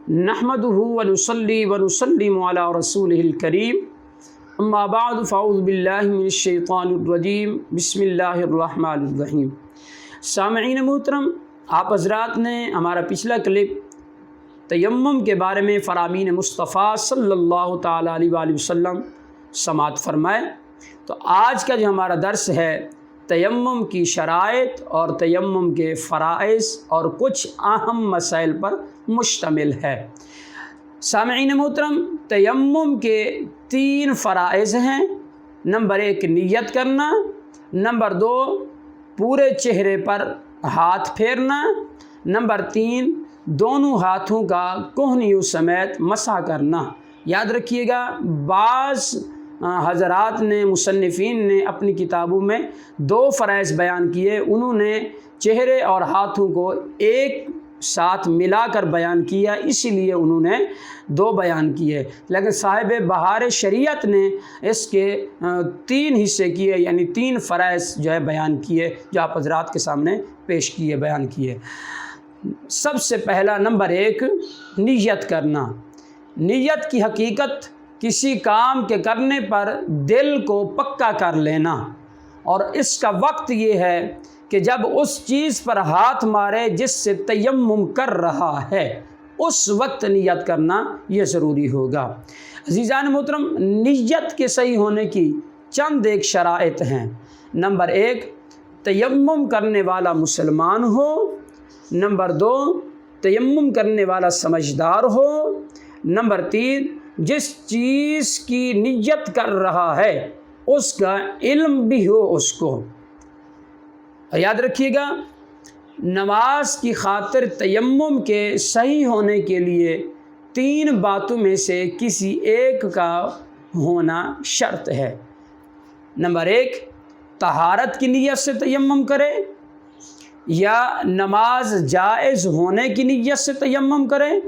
नहमदुहु व नुसल्ली व नुसल्लिमु अला रसूलिहिल करीम अम्मा बाद फ़अऊज़ु बिल्लाहि मिनश शैतानिर रजीम बिस्मिल्लाहिर रहमानिर रहीम। सामईन मोहतरम, आप हज़रात ने हमारा पिछला क्लिप तयम्मुम के बारे में फ़रामीन मुस्तफ़ा सल्लल्लाहु ताला अलैहि वसल्लम समाअत फरमाए। तो आज का जो हमारा दर्स है तयम्मुम की शराइत और तयम्मुम के फ़राइज़ और कुछ अहम मसाइल पर मुश्तमिल है। सामईन मोहतरम, तयम्मुम के 3 फ़राइज़ हैं। नंबर 1 नियत करना, नंबर 2 पूरे चेहरे पर हाथ फेरना, नंबर 3 दोनों हाथों का कोहनियों समेत मसा करना। याद रखिएगा, बाज़ हज़रात ने मुसन्निफ़ीन ने अपनी किताबों में 2 फ़राइज़ बयान किए। उन्होंने चेहरे और हाथों को एक साथ मिलाकर बयान किया, इसीलिए उन्होंने 2 बयान किए। लेकिन साहिब बहार शरीयत ने इसके 3 हिस्से किए, यानी 3 फ़राइज़ जो है बयान किए, जो आप हज़रात के सामने पेश किए, बयान किए। सबसे पहला नंबर 1 नियत करना। नियत की हकीकत किसी काम के करने पर दिल को पक्का कर लेना, और इसका वक्त ये है कि जब उस चीज़ पर हाथ मारे जिससे तयम्मुम कर रहा है, उस वक्त नियत करना ये ज़रूरी होगा। अज़ीज़ान मोहतरम, नियत के सही होने की चंद एक शराइत हैं। नंबर 1 तयम्मुम करने वाला मुसलमान हो, नंबर 2 तयम्मुम करने वाला समझदार हो, नंबर 3 जिस चीज़ की नियत कर रहा है उसका इल्म भी हो उसको। याद रखिएगा, नमाज की खातिर तयम्मुम के सही होने के लिए 3 बातों में से किसी एक का होना शर्त है। नंबर 1 तहारत की नियत से तयम्मुम करे, या नमाज जायज़ होने की नियत से तयम्मुम करे,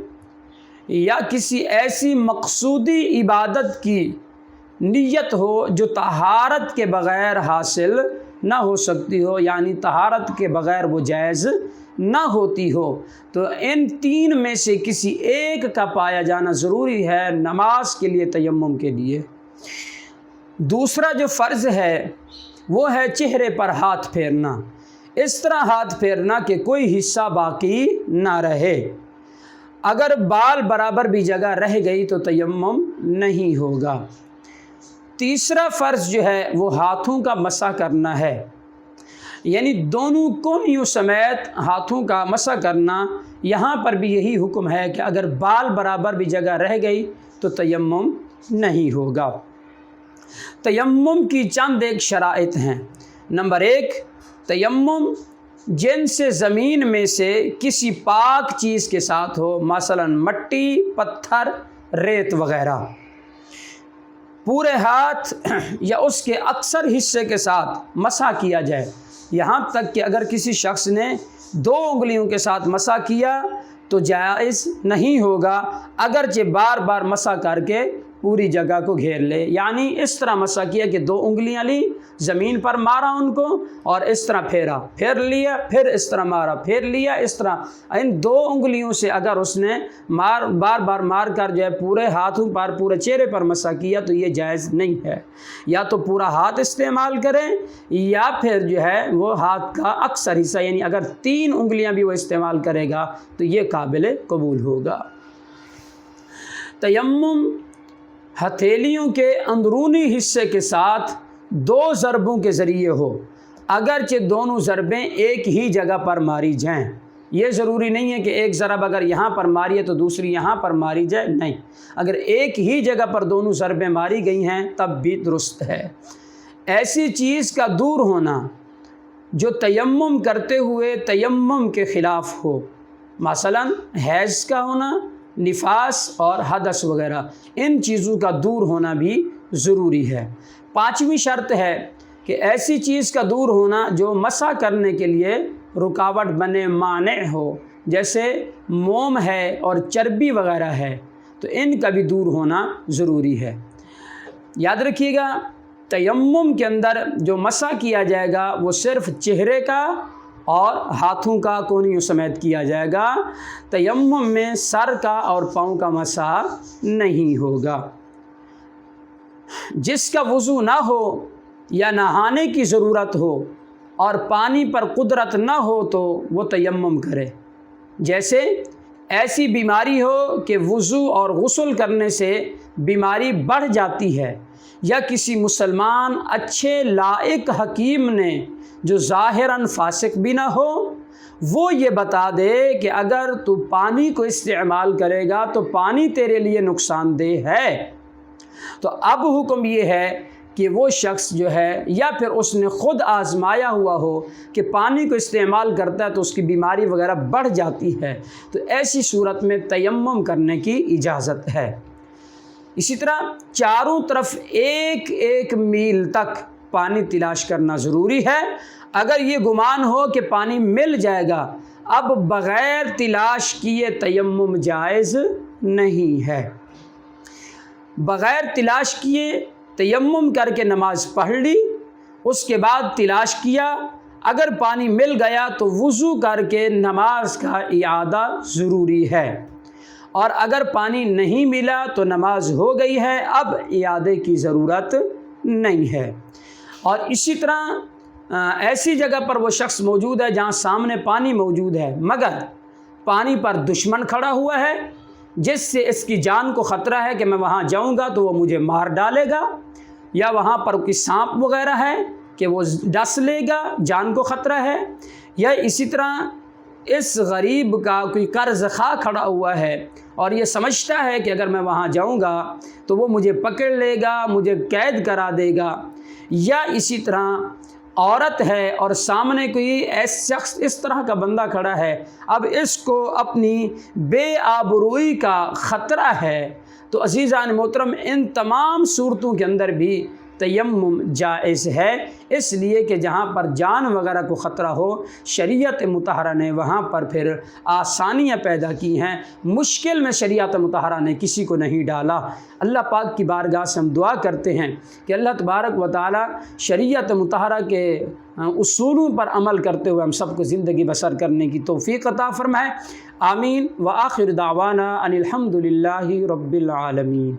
या किसी ऐसी मक़सूदी इबादत की नियत हो जो तहारत के बग़ैर हासिल ना हो सकती हो, यानी तहारत के बग़ैर वो जायज़ ना होती हो। तो इन 3 में से किसी एक का पाया जाना ज़रूरी है नमाज के लिए, तयम्मुम के लिए। दूसरा जो फ़र्ज़ है वो है चेहरे पर हाथ फेरना। इस तरह हाथ फेरना कि कोई हिस्सा बाकी ना रहे। अगर बाल बराबर भी जगह रह गई तो तयम्मुम नहीं होगा। तीसरा फ़र्ज़ जो है वो हाथों का मसा करना है, यानी दोनों कोहनियों समेत हाथों का मसा करना। यहाँ पर भी यही हुक्म है कि अगर बाल बराबर भी जगह रह गई तो तयम्मुम नहीं होगा। तयम्मुम की चंद एक शराइत हैं। नंबर 1 तयम्मुम जिनसे ज़मीन में से किसी पाक चीज़ के साथ हो, मसलन मट्टी, पत्थर, रेत वग़ैरह। पूरे हाथ या उसके अक्सर हिस्से के साथ मसा किया जाए। यहाँ तक कि अगर किसी शख्स ने 2 उंगलियों के साथ मसा किया तो जायज़ नहीं होगा, अगरचे बार बार मसा करके पूरी जगह को घेर ले। यानी इस तरह मसा किया कि 2 उंगलियां ली, ज़मीन पर मारा उनको, और इस तरह फेरा, फेर लिया, फिर इस तरह मारा, फेर लिया, इस तरह। इन 2 उंगलियों से अगर उसने बार बार मार कर जो है पूरे हाथों पर, पूरे चेहरे पर मसा किया तो ये जायज़ नहीं है। या तो पूरा हाथ इस्तेमाल करें, या फिर जो है वो हाथ का अक्सर हिस्सा, यानी अगर 3 उंगलियां भी वो इस्तेमाल करेगा तो ये काबिल कबूल होगा। तयम्मुम हथेलियों के अंदरूनी हिस्से के साथ 2 ज़रबों के ज़रिए हो, अगरचे दोनों ज़रबें एक ही जगह पर मारी जाएं। ये ज़रूरी नहीं है कि एक ज़रब अगर यहाँ पर मारी है तो दूसरी यहाँ पर मारी जाए, नहीं। अगर एक ही जगह पर दोनों ज़रबें मारी गई हैं तब भी दुरुस्त है। ऐसी चीज़ का दूर होना जो तयम्मुम करते हुए तयम्मुम के ख़िलाफ़ हो, मसलन हैज़ का होना, निफास और हदस वग़ैरह, इन चीज़ों का दूर होना भी ज़रूरी है। 5वीं शर्त है कि ऐसी चीज़ का दूर होना जो मसा करने के लिए रुकावट बने, माने हो, जैसे मोम है और चर्बी वग़ैरह है, तो इनका भी दूर होना ज़रूरी है। याद रखिएगा, तयम्मुम के अंदर जो मसा किया जाएगा वो सिर्फ़ चेहरे का اور ہاتھوں کا کونیوں سمیت کیا جائے گا۔ تیمم میں سر کا اور پاؤں کا مسح نہیں ہوگا۔ جس کا وضو نہ ہو یا نہانے کی ضرورت ہو اور پانی پر قدرت نہ ہو تو وہ تیمم کرے۔ جیسے ایسی بیماری ہو کہ وضو اور غسل کرنے سے بیماری بڑھ جاتی ہے، یا کسی مسلمان اچھے لائق حکیم نے جو ظاہراً فاسق بھی نہ ہو وہ یہ بتا دے کہ اگر تو پانی کو استعمال کرے گا تو پانی تیرے لیے نقصان دہ ہے، تو اب حکم یہ ہے کہ وہ شخص جو ہے یا پھر اس نے خود آزمایا ہوا ہو کہ پانی کو استعمال کرتا ہے تو اس کی بیماری وغیرہ بڑھ جاتی ہے، تو ایسی صورت میں تیمم کرنے کی اجازت ہے۔ اسی طرح چاروں طرف 1 میل تک پانی تلاش کرنا ضروری ہے۔ اگر یہ گمان ہو کہ پانی مل جائے گا، اب بغیر تلاش کیے تیمم جائز نہیں ہے۔ بغیر تلاش کیے تیمم کر کے نماز پڑھ لی، اس کے بعد تلاش کیا، اگر پانی مل گیا تو وضو کر کے نماز کا اعادہ ضروری ہے، اور اگر پانی نہیں ملا تو نماز ہو گئی ہے، اب اعادے کی ضرورت نہیں ہے۔ اور اسی طرح ایسی جگہ پر وہ شخص موجود ہے جہاں سامنے پانی موجود ہے مگر پانی پر دشمن کھڑا ہوا ہے جس سے اس کی جان کو خطرہ ہے کہ میں وہاں جاؤں گا تو وہ مجھے مار ڈالے گا، یا وہاں پر کوئی سانپ وغیرہ ہے کہ وہ ڈس لے گا، جان کو خطرہ ہے، یا اسی طرح اس غریب کا کوئی قرض خواہ کھڑا ہوا ہے اور یہ سمجھتا ہے کہ اگر میں وہاں جاؤں گا تو وہ مجھے پکڑ لے گا، مجھے قید کرا دے گا، یا اسی طرح عورت ہے اور سامنے کوئی ایسا شخص اس طرح کا بندہ کھڑا ہے، اب اس کو اپنی بے آبروئی کا خطرہ ہے، تو عزیزان محترم ان تمام صورتوں کے اندر بھی تیمم جائز ہے، اس لیے کہ جہاں پر جان وغیرہ کو خطرہ ہو شریعت مطہرہ نے وہاں پر پھر آسانیاں پیدا کی ہیں، مشکل میں شریعت مطہرہ نے کسی کو نہیں ڈالا۔ اللہ پاک کی بارگاہ سے ہم دعا کرتے ہیں کہ اللہ تبارک و تعالی شریعت مطہرہ کے اصولوں پر عمل کرتے ہوئے ہم سب کو زندگی بسر کرنے کی توفیق عطا فرمائے۔ آمین۔ وآخر دعوانا ان الحمد للہ رب العالمین۔